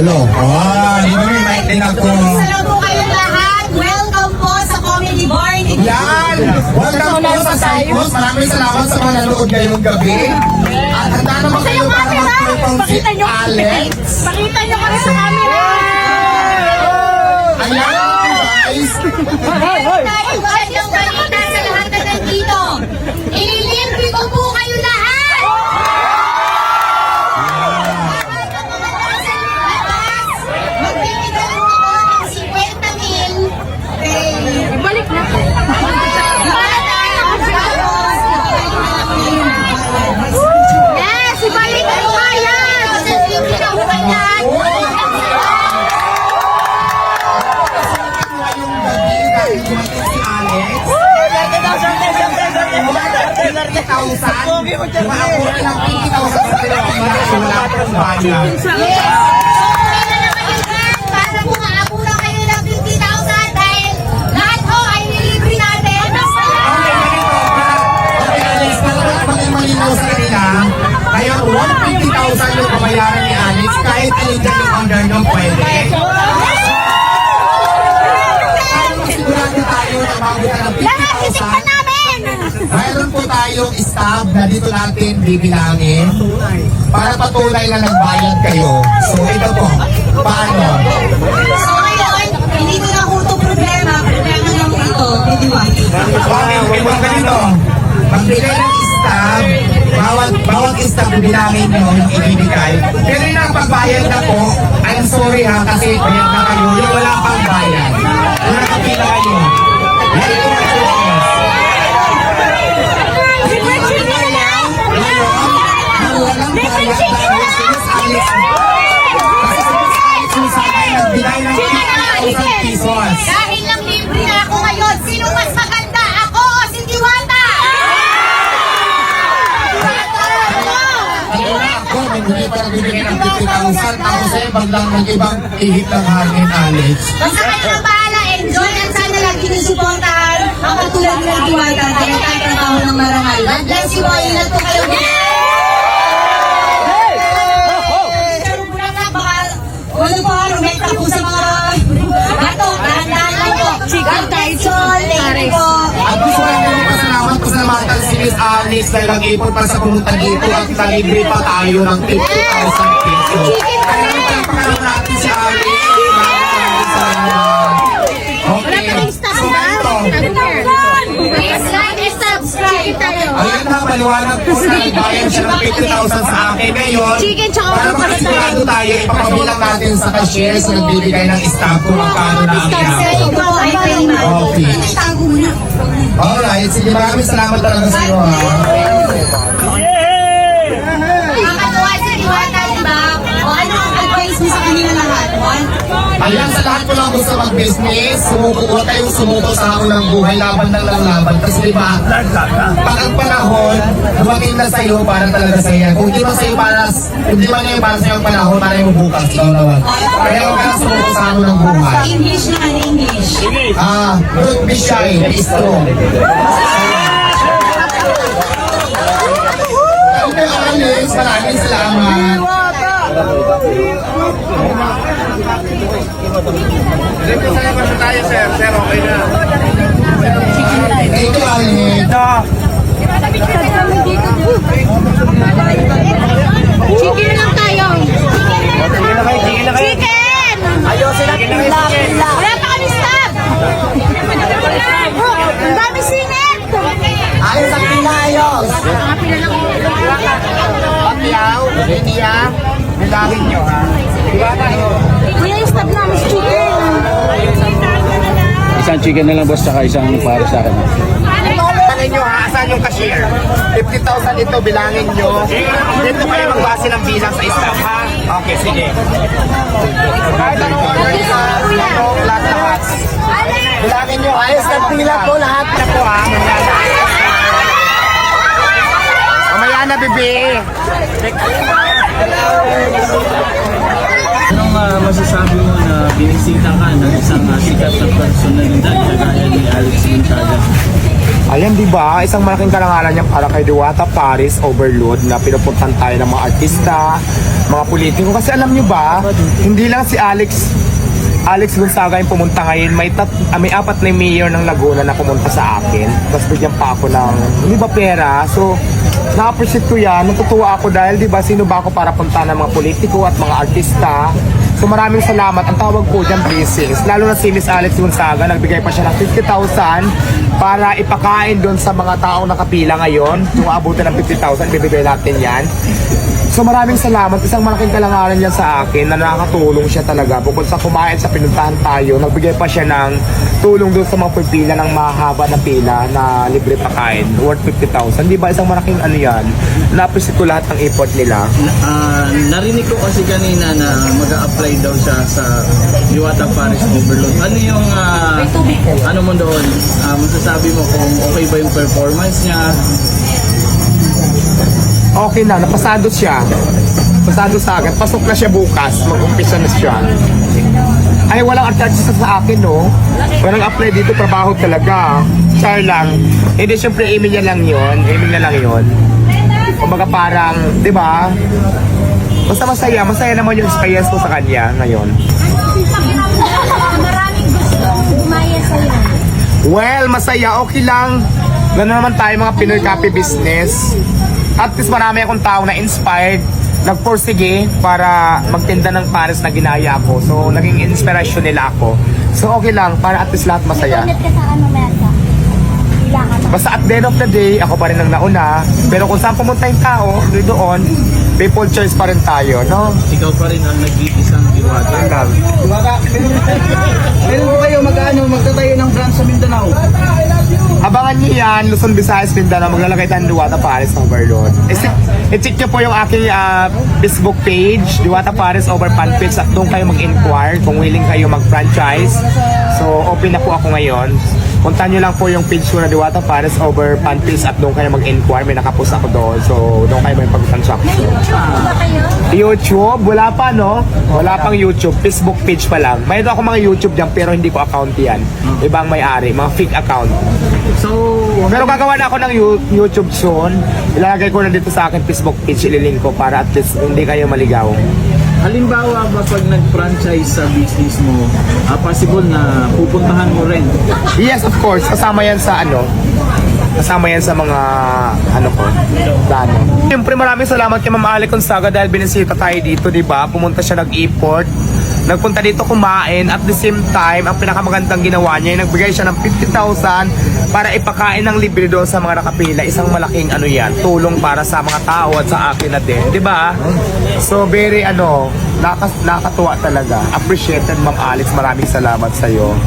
ulo. Oh, di ba may mic din ako? Salamat po kayong lahat. Welcome po sa Comedy Bar ni Yan! Welcome po sa Cyclos. Maraming salamat sa mga nanood ngayong gabi. At handa naman kayo para mag-perform si Alex. Pakita nyo kami sa camera. Ayan, guys. Tayo ba yung balita sa lahat na nandito? Ililibre ko po kayo lahat! Magbibigay ko ako ng 50,000. Balik na. Yes, ibalik ko kaya! Kasi libre na ko lahat. Ngayong gabi dahil dumating si Alex. 30,000. Makakuha ng 50,000 sa Pilipinas. Wala akong bayad. Yes! So, okay na naman yun yan. Para po makakuha kayo ng 50,000 dahil lahat ho ay nilibre natin. Basta Okay, ganito. Okay, Alex, para maging malinaw sa kanila, kaya 150,000 yung kabayaran ni Alex kahit alin dyan yung under ng pwede. Sigurado tayo na mabutan ng lahat isikpan 50,000. namin! Mayroon po tayong staff na dito natin bibilangin para patunay na nagbayad kayo. So ito po, paano? So ngayon, hindi ko na po ito problema. Problema lang po ito. Hindi ba? Okay, mga ganito. Magbigay ng staff, bawat staff bilangin nyo yung ibibigay. Pero yung nakapagbayad na po, I'm sorry ha, kasi bayad na kayo, yung wala pang bayad. Yung nakapila kayo. Yan po ang susunod. Walang bayad na Alex. Kasi si Miss Alex yung sa akin nagbigay ng 50,000 pesos. Dahil lang libre na ako ngayon, sino mas maganda? Ako o si Diwata? Ano na ako, hindi pa nagbibigay ng 50,000 tapos eh, bandang mag-ibang ihit ng hangin, Alex. Basta kayo na bahala, enjoy at sana lagi nyo supportahan ang katulad ng Diwata na nagtatrabaho ng marangal. God bless you all, ingat po kayo. Ano po, rumenta po sa mga bato, dahan-dahan lang po. God bless you all, thank you po. At gusto ko lang pasalamat ko sa mga si Miss Alex na nag-ipon pa sa pumunta dito at nalibre pa tayo ng 50,000 pesos. Kaya nagpapakaroon natin si Alex. Maraming salamat. Okay. So ganito. Please like and subscribe tayo. Ayun na, maliwanag po na nagbayad siya ng 50,000 sa akin ngayon. Para makasigurado tayo, ipapabilang natin sa cashiers na nagbibigay ng staff kung magkano na ang Ito po ay payment. Okay. Alright, sige, maraming salamat talaga sa iyo ha. Nakakatuwa si Diwata, di ba? O ano ang advice niyo sa kanila lahat? Ayan, sa lahat ko lang gusto mag-business, huwag kayong sumuko sa unang buhay, laban lang ng laban. Kasi diba, pag ang panahon, dumating na sa'yo para talaga sa'yo. Kung di man sa'yo para, kung di man ngayon para sa'yo ang panahon, para yung bukas, ikaw naman. Kaya huwag kayong sumuko sa unang buhay. English na English. Don't be shy, be strong. Okay, Alex, maraming salamat. Dito sa labas na tayo, sir. Sir, okay na. Thank you, Alex. Chicken lang tayo. Chicken! Ayusin natin na kayo, chicken. Wala pa kami staff! Ang dami singit! Ayos ang pinayos. Pagyaw, India, bilangin nyo, ha? Diba tayo? Kuya, yung staff namin si chicken. Isang chicken na lang boss, saka isang para sa akin. Bilangin nyo, ha? Asan yung cashier? 50,000 ito, bilangin nyo. Dito kayo magbase ng bilang sa staff, ha? Okay, sige. Kahit anong order nyo, anong lahat. Bilangin nyo, ayos ng pila po lahat na po, ha? Mamaya na, bebe. Anong masasabi mo na binisita ka ng isang sikat na personalidad na gaya ni Alex Montaga? Ayan, di ba? Isang malaking karangalan niya para kay Diwata Paris Overload na pinupuntan tayo ng mga artista, mga politiko. Kasi alam niyo ba, hindi lang si Alex Gonzaga yung pumunta ngayon. May apat na mayor ng Laguna na pumunta sa akin. Tapos bigyan pa ako ng, hindi ba, pera. So, na-appreciate ko yan. Natutuwa ako dahil, di ba, sino ba ako para punta ng mga politiko at mga artista. So maraming salamat. Ang tawag po dyan, blessings. Lalo na si Miss Alex Gonzaga, nagbigay pa siya ng 50,000 para ipakain doon sa mga taong nakapila ngayon. Kung aabutin ng 50,000, bibigay natin yan. So maraming salamat. Isang malaking kalangalan yan sa akin na nakakatulong siya talaga. Bukod sa kumain sa pinuntahan tayo, nagbigay pa siya ng tulong doon sa mga pipila ng mahaba na pila na libre pakain. Worth 50,000. Di ba isang malaking ano yan? Na-appreciate ko lahat ng effort nila. Narinig ko kasi kanina na mag-a-apply daw siya sa Diwata Paris Overload. Ano yung ano mo doon? Masasabi mo kung okay ba yung performance niya? Okay na, napasado siya. Pasado sa akin. Pasok na siya bukas. Mag-umpisa na siya. Ay, walang artista sa akin, no? Walang apply dito, trabaho talaga. Char lang. Hindi, syempre, aiming niya lang yun. Aiming niya lang yun. Kumbaga parang, di ba? Basta masaya. Masaya naman yung experience ko sa kanya ngayon. Maraming gusto gumaya sa'yo. Well, masaya. Okay lang. Gano'n naman tayo mga Pinoy Copy Business. At least marami akong tao na inspired, nagporsige para magtinda ng pares na ginaya ako. So, naging inspirasyon nila ako. So, okay lang, para at least lahat masaya. Nag-donate ka sa ano, Mersa? Kailangan. Basta at the end of the day, ako pa rin ang nauna. Pero kung saan pumunta yung tao, doon, people choice pa rin tayo, no? Ikaw pa rin ang nag-iisang Diwata. Meron po kayo magtatayo ng branch sa Mindanao. Abangan niyo yan, Luzon, Visayas, Mindanao, maglalagay tayo ng Diwata Paris Overload. I-check niyo po yung aking Facebook page, Diwata Paris Over Fanpage, at doon kayo mag-inquire kung willing kayo mag-franchise. So, open na po ako ngayon. Puntahan nyo lang po yung page ko na Diwata Paris Over Fanpage at doon kayo mag-inquire. May nakapost ako doon. So, doon kayo may pag-transaction. Ba kayo? YouTube? Wala pa, no? Wala pang YouTube. Facebook page pa lang. Mayroon ako mga YouTube dyan pero hindi ko account yan. Ibang may-ari. Mga fake account. So, Pero gagawa na ako ng YouTube soon. Ilalagay ko na dito sa akin Facebook page. Ililink ko para at least hindi kayo maligaw. halimbawa ba pag nag-franchise sa business mo, possible na pupuntahan mo rin? Yes, of course. Kasama yan sa ano. Kasama yan sa mga ano ko, plano. Siyempre maraming salamat kay Ma'am Alex Gonzaga dahil binisita tayo dito, di ba? Pumunta siya nag-import. Nagpunta dito kumain at the same time, ang pinakamagandang ginawa niya, nagbigay siya ng 50,000 para ipakain ng libre doon sa mga nakapila. Isang malaking ano yan, tulong para sa mga tao at sa akin na din, di ba? So very nakakatuwa talaga. Appreciated Ma'am Alex, maraming salamat sa iyo.